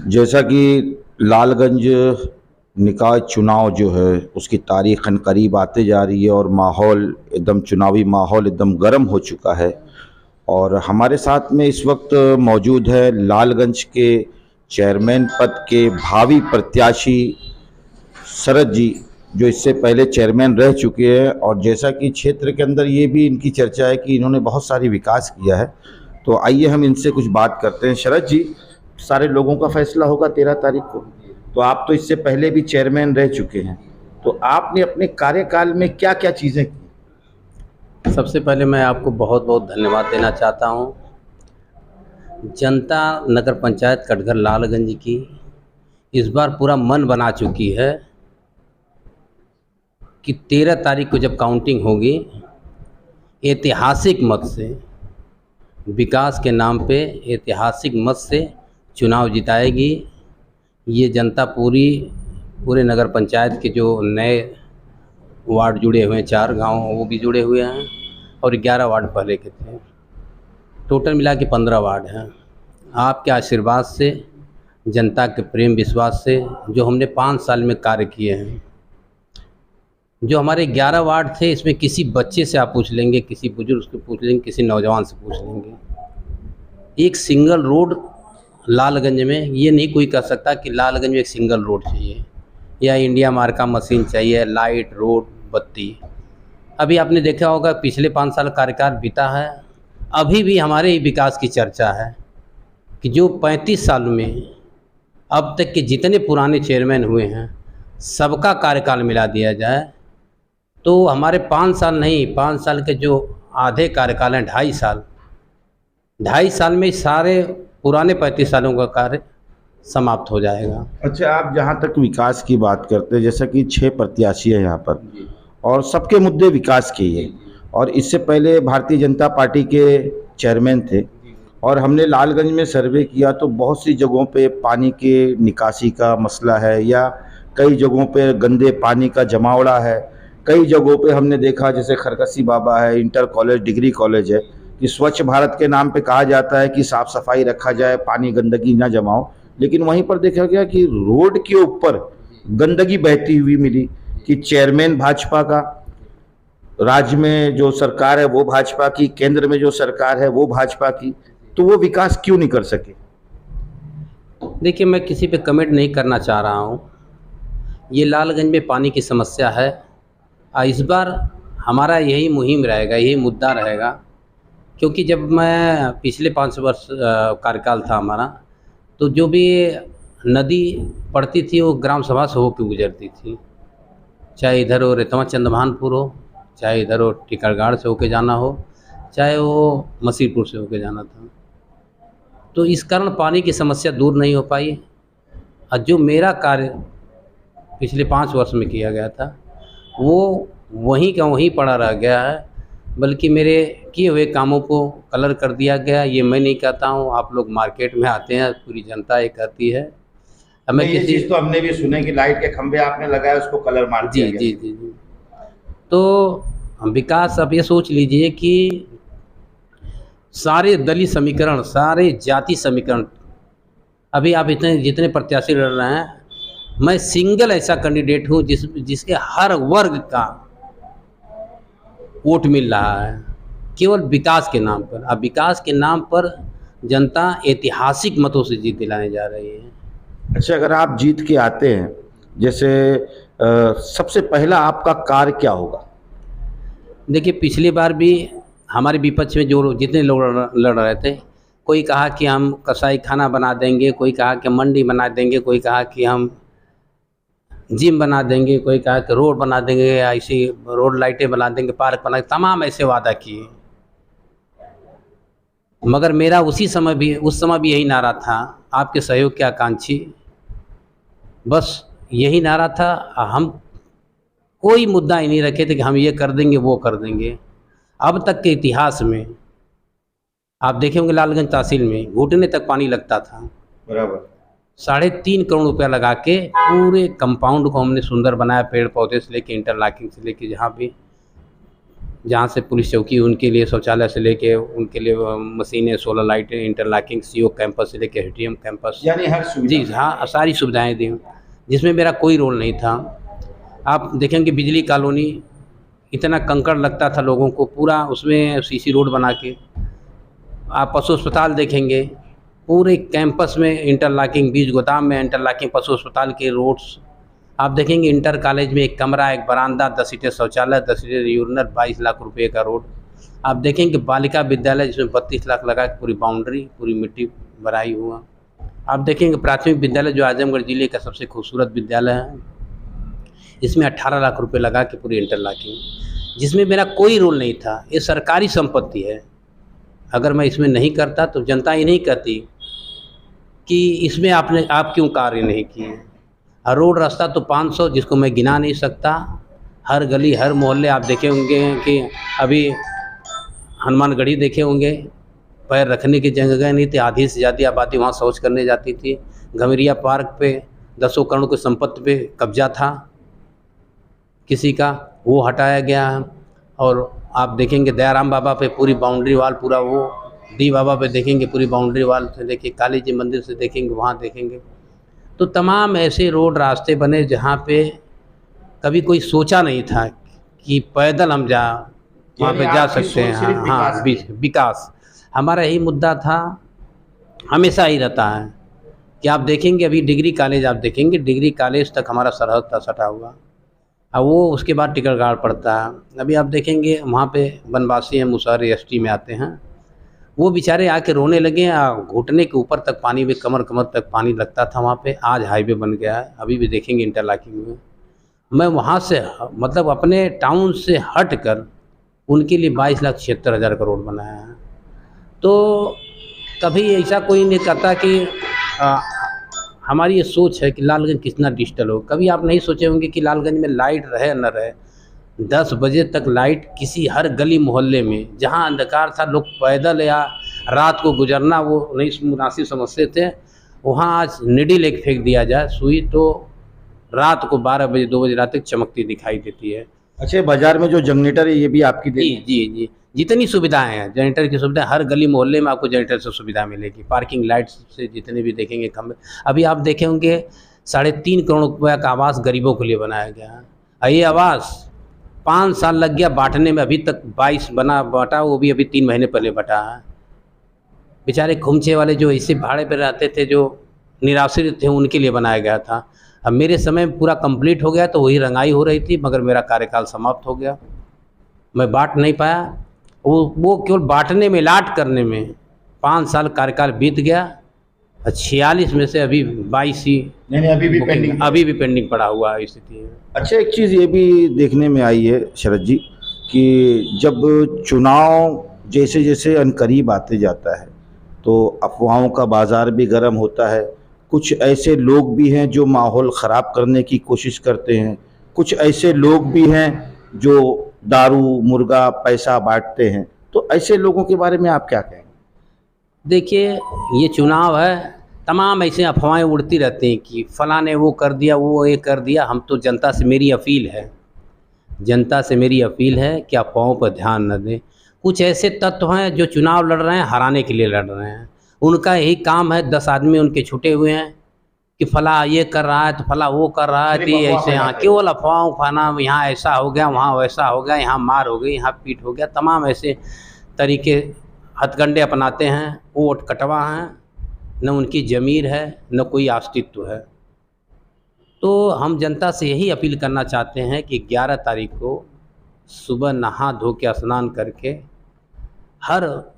जैसा कि लालगंज निकाय चुनाव जो है उसकी तारीख़ करीब आते जा रही है और माहौल एकदम चुनावी माहौल एकदम गर्म हो चुका है। और हमारे साथ में इस वक्त मौजूद है लालगंज के चेयरमैन पद के भावी प्रत्याशी शरद जी, जो इससे पहले चेयरमैन रह चुके हैं। और जैसा कि क्षेत्र के अंदर ये भी इनकी चर्चा है कि इन्होंने बहुत सारी विकास किया है, तो आइए हम इनसे कुछ बात करते हैं। शरद जी, सारे लोगों का फैसला होगा 13 तारीख को, तो आप तो इससे पहले भी चेयरमैन रह चुके हैं, तो आपने अपने कार्यकाल में क्या क्या चीज़ें की? सबसे पहले मैं आपको बहुत बहुत धन्यवाद देना चाहता हूँ। जनता नगर पंचायत कटघर लालगंज की इस बार पूरा मन बना चुकी है कि 13 तारीख को जब काउंटिंग होगी, ऐतिहासिक मत से, विकास के नाम पे ऐतिहासिक मत से चुनाव जिताएगी। ये जनता पूरे नगर पंचायत के जो नए वार्ड जुड़े हुए हैं, 4 गांव वो भी जुड़े हुए हैं और 11 वार्ड पहले के थे, टोटल मिला के 15 वार्ड हैं। आपके आशीर्वाद से, जनता के प्रेम विश्वास से जो हमने 5 साल में कार्य किए हैं, जो हमारे 11 वार्ड थे, इसमें किसी बच्चे से आप पूछ लेंगे, किसी बुजुर्ग से पूछ लेंगे, किसी नौजवान से पूछ लेंगे, एक सिंगल रोड लालगंज में ये नहीं कोई कह सकता कि लालगंज में एक सिंगल रोड चाहिए या इंडिया मार्क का मशीन चाहिए, लाइट, रोड, बत्ती। अभी आपने देखा होगा पिछले 5 साल कार्यकाल बीता है, अभी भी हमारे विकास की चर्चा है कि जो 35 साल में अब तक के जितने पुराने चेयरमैन हुए हैं सबका कार्यकाल मिला दिया जाए तो हमारे 5 साल नहीं, 5 साल के जो आधे कार्यकाल हैं, 2.5 साल में सारे पुराने 35 सालों का कार्य समाप्त हो जाएगा। अच्छा, आप जहाँ तक विकास की बात करते हैं, जैसा कि 6 प्रत्याशी हैं यहाँ पर और सबके मुद्दे विकास के ही हैं, और इससे पहले भारतीय जनता पार्टी के चेयरमैन थे, और हमने लालगंज में सर्वे किया तो बहुत सी जगहों पे पानी के निकासी का मसला है, या कई जगहों पे गंदे पानी का जमावड़ा है। कई जगहों पे हमने देखा, जैसे खरकसी बाबा है, इंटर कॉलेज, डिग्री कॉलेज है, कि स्वच्छ भारत के नाम पे कहा जाता है कि साफ़ सफाई रखा जाए, पानी गंदगी ना जमाओ, लेकिन वहीं पर देखा गया कि रोड के ऊपर गंदगी बहती हुई मिली। कि चेयरमैन भाजपा का, राज्य में जो सरकार है वो भाजपा की, केंद्र में जो सरकार है वो भाजपा की, तो वो विकास क्यों नहीं कर सके? देखिए, मैं किसी पे कमेंट नहीं करना चाह रहा हूँ। ये लालगंज में पानी की समस्या है। इस बार हमारा यही मुहिम रहेगा, यही मुद्दा रहेगा, क्योंकि जब मैं पिछले 5 वर्ष कार्यकाल था हमारा, तो जो भी नदी पड़ती थी वो ग्राम सभा से होकर गुजरती थी, चाहे इधर हो रेतवा चंद्रभानपुर हो, चाहे इधर हो टिकरगाड़ से होके जाना हो, चाहे वो मसीरपुर से होके जाना था। तो इस कारण पानी की समस्या दूर नहीं हो पाई। और जो मेरा कार्य पिछले 5 वर्ष में किया गया था वो वहीं का वहीं पड़ा रह गया है, बल्कि मेरे किए हुए कामों को कलर कर दिया गया। ये मैं नहीं कहता हूँ, आप लोग मार्केट में आते हैं, पूरी जनता ये कहती है। हमें ये चीज़ तो हमने भी सुने कि लाइट के खंभे आपने लगाए, उसको कलर मार दिया गया। जी। तो विकास, आप ये सोच लीजिए कि सारे दलित समीकरण, सारे जाति समीकरण, अभी आप इतने जितने प्रत्याशी लड़ रहे हैं, मैं सिंगल ऐसा कैंडिडेट हूँ जिसके हर वर्ग का वोट मिल रहा है, केवल विकास के नाम पर। अब विकास के नाम पर जनता ऐतिहासिक मतों से जीत दिलाने जा रही है। अच्छा, अगर आप जीत के आते हैं, जैसे सबसे पहला आपका कार्य क्या होगा? देखिए, पिछली बार भी हमारे विपक्ष में जो जितने लोग लड़ रहे थे, कोई कहा कि हम कसाई खाना बना देंगे, कोई कहा कि मंडी बना देंगे, कोई कहा कि हम जिम बना देंगे, कोई कहा कि रोड बना देंगे, या ऐसी रोड लाइटें बना देंगे, पार्क बना, तमाम ऐसे वादा किए। मगर मेरा उस समय भी यही नारा था, आपके सहयोग के आकांक्षी। बस यही नारा था। हम कोई मुद्दा ही नहीं रखे थे कि हम ये कर देंगे, वो कर देंगे। अब तक के इतिहास में आप देखे होंगे, लालगंज तहसील में घुटने तक पानी लगता था। बराबर 3.5 करोड़ रुपया लगा के पूरे कंपाउंड को हमने सुंदर बनाया, पेड़ पौधे से लेके इंटरलॉकिंग से लेके, जहाँ भी जहाँ से पुलिस चौकी उनके लिए शौचालय से लेके उनके लिए मशीनें, सोलर लाइटें, इंटरलॉकिंग, सीओ कैंपस से लेके एटीएम कैंपस, यानी हर जी सुविधा। हाँ, सारी सुविधाएं दी जिसमें मेरा कोई रोल नहीं था। आप देखेंगे बिजली कॉलोनी, इतना कंकड़ लगता था लोगों को, पूरा उसमें सीसी रोड बना के। आप पशु अस्पताल देखेंगे, पूरे कैंपस में इंटरलॉकिंग, बीच गोदाम में इंटरलॉकिंग, पशु अस्पताल के रोड्स। आप देखेंगे इंटर कॉलेज में एक कमरा, एक बरामदा, 10 ईंटें शौचालय, 10 ईंटें यूरिनल, 22 लाख रुपए का रोड। आप देखेंगे बालिका विद्यालय जिसमें 32 लाख लगा के पूरी बाउंड्री, पूरी मिट्टी भराई हुआ। आप देखेंगे प्राथमिक विद्यालय जो आजमगढ़ जिले का सबसे खूबसूरत विद्यालय है, इसमें 18 लाख रुपए लगा के पूरी इंटरलॉकिंग, जिसमें मेरा कोई रोल नहीं था। ये सरकारी संपत्ति है, अगर मैं इसमें नहीं करता तो जनता ये नहीं कहती कि इसमें आप क्यों कार्य नहीं किए। रोड रास्ता तो 500 जिसको मैं गिना नहीं सकता, हर गली हर मोहल्ले। आप देखे होंगे कि अभी हनुमानगढ़ी देखे होंगे, पैर रखने की जगह नहीं थी, आधी से ज़्यादा आबादी वहाँ शौच करने जाती थी। घमेरिया पार्क पे 10 करोड़ की संपत्ति पे कब्जा था किसी का, वो हटाया गया है। और आप देखेंगे दयाराम बाबा पे पूरी बाउंड्री वाल, पूरा वो डी बाबा पे देखेंगे पूरी बाउंड्री वाल से देखिए, काली जी मंदिर से देखेंगे, वहाँ देखेंगे। तो तमाम ऐसे रोड रास्ते बने जहाँ पे कभी कोई सोचा नहीं था कि पैदल हम वहाँ पे जा सकते हैं। हाँ, विकास हमारा यही मुद्दा था, हमेशा ही रहता है। कि आप देखेंगे अभी डिग्री कॉलेज, आप देखेंगे डिग्री कॉलेज तक हमारा सरहद था सटा हुआ, अब वो उसके बाद टिकरगाड़ पड़ता है। अभी आप देखेंगे वहाँ पे बनवासी हैं, मुसहर एसटी में आते हैं, वो बेचारे आके रोने लगे। घुटने के ऊपर तक पानी में, कमर तक पानी लगता था वहाँ पे। आज हाईवे बन गया है, अभी भी देखेंगे इंटरलॉकिंग में। मैं वहाँ से मतलब अपने टाउन से हट कर उनके लिए 22,76,000 का रोड बनाया है। तो कभी ऐसा कोई नहीं कहता कि हमारी ये सोच है कि लालगंज कितना डिजिटल हो। कभी आप नहीं सोचे होंगे कि लालगंज में लाइट रहे न रहे, 10 बजे तक लाइट किसी हर गली मोहल्ले में, जहाँ अंधकार था, लोग पैदल या रात को गुजरना वो नहीं मुनासिब समझते थे, वहाँ आज निडिल एक फेंक दिया जाए सुई तो रात को 12 बजे 2 बजे रात तक चमकती दिखाई देती है। अच्छा, बाजार में जो जनरेटर है ये भी आपकी जी जी जी, जितनी सुविधाएं हैं, जनरेटर की सुविधा हर गली मोहल्ले में आपको जनरेटर से सुविधा मिलेगी। पार्किंग लाइट्स से जितने भी देखेंगे खंभे, अभी आप देखे होंगे 3.5 करोड़ रुपये का आवास गरीबों के लिए बनाया गया है। ये आवास 5 साल लग गया बांटने में, अभी तक 22 बांटा, वो भी अभी 3 महीने पहले बटा है। बेचारे खुमचे वाले जो इसी भाड़े पर रहते थे, जो निराश्रित थे, उनके लिए बनाया गया था। अब मेरे समय पूरा कंप्लीट हो गया तो वही रंगाई हो रही थी, मगर मेरा कार्यकाल समाप्त हो गया, मैं बांट नहीं पाया। वो केवल बांटने में, लाट करने में 5 साल कार्यकाल बीत गया। 46 में से अभी 22 ही नहीं, अभी भी पेंडिंग पड़ा हुआ है स्थिति है। अच्छा, एक चीज़ ये भी देखने में आई है शरद जी कि जब चुनाव जैसे जैसे अनकरीब आते जाता है तो अफवाहों का बाज़ार भी गर्म होता है। कुछ ऐसे लोग भी हैं जो माहौल ख़राब करने की कोशिश करते हैं, कुछ ऐसे लोग भी हैं जो दारू मुर्गा पैसा बांटते हैं। तो ऐसे लोगों के बारे में आप क्या कहेंगे? देखिए, ये चुनाव है, तमाम ऐसे अफवाहें उड़ती रहती हैं कि फलां ने वो कर दिया, वो ये कर दिया। हम तो जनता से मेरी अपील है कि अफवाहों पर ध्यान न दें। कुछ ऐसे तत्व हैं जो चुनाव लड़ रहे हैं, हराने के लिए लड़ रहे हैं। उनका यही काम है, 10 आदमी उनके छुटे हुए हैं कि फला ये कर रहा है तो फला वो कर रहा है, तो ये ऐसे, यहाँ केवल अफवाहों खाना, यहाँ ऐसा हो गया, वहाँ वैसा हो गया, यहाँ मार हो गई, यहाँ पीट हो गया। तमाम ऐसे तरीके हथकंडे अपनाते हैं। वो कटवा हैं, न उनकी ज़मीर है, न कोई अस्तित्व है। तो हम जनता से यही अपील करना चाहते हैं कि 11 तारीख को सुबह नहा धो के स्नान करके हर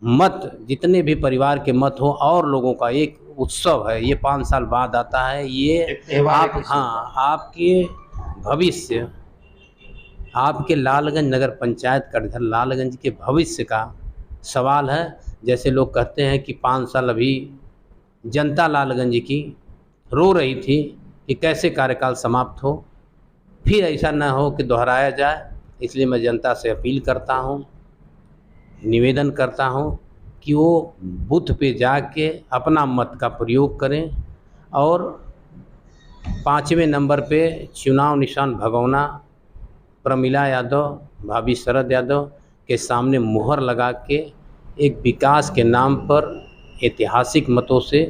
मत, जितने भी परिवार के मत हो, और लोगों का एक उत्सव है, ये 5 साल बाद आता है। ये आपके भविष्य, आपके लालगंज नगर पंचायत कटघर लालगंज के भविष्य का सवाल है। जैसे लोग कहते हैं कि 5 साल अभी जनता लालगंज की रो रही थी कि कैसे कार्यकाल समाप्त हो, फिर ऐसा न हो कि दोहराया जाए। इसलिए मैं जनता से अपील करता हूँ, निवेदन करता हूँ कि वो बूथ पे जाके अपना मत का प्रयोग करें और 5वें नंबर पे चुनाव निशान भगोना प्रमिला यादव, भाभी शरद यादव के सामने मुहर लगा के एक विकास के नाम पर ऐतिहासिक मतों से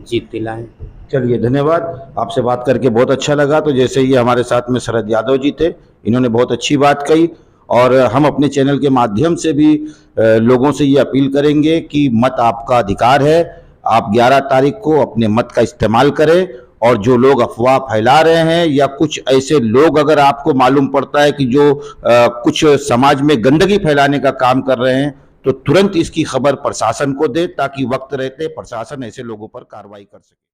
जीत दिलाएं। चलिए, धन्यवाद। आपसे बात करके बहुत अच्छा लगा। तो जैसे ही हमारे साथ में शरद यादव जी थे, इन्होंने बहुत अच्छी बात कही और हम अपने चैनल के माध्यम से भी लोगों से ये अपील करेंगे कि मत आपका अधिकार है। आप 11 तारीख को अपने मत का इस्तेमाल करें और जो लोग अफवाह फैला रहे हैं या कुछ ऐसे लोग अगर आपको मालूम पड़ता है कि जो कुछ समाज में गंदगी फैलाने का काम कर रहे हैं, तो तुरंत इसकी खबर प्रशासन को दे ताकि वक्त रहते प्रशासन ऐसे लोगों पर कार्रवाई कर सके।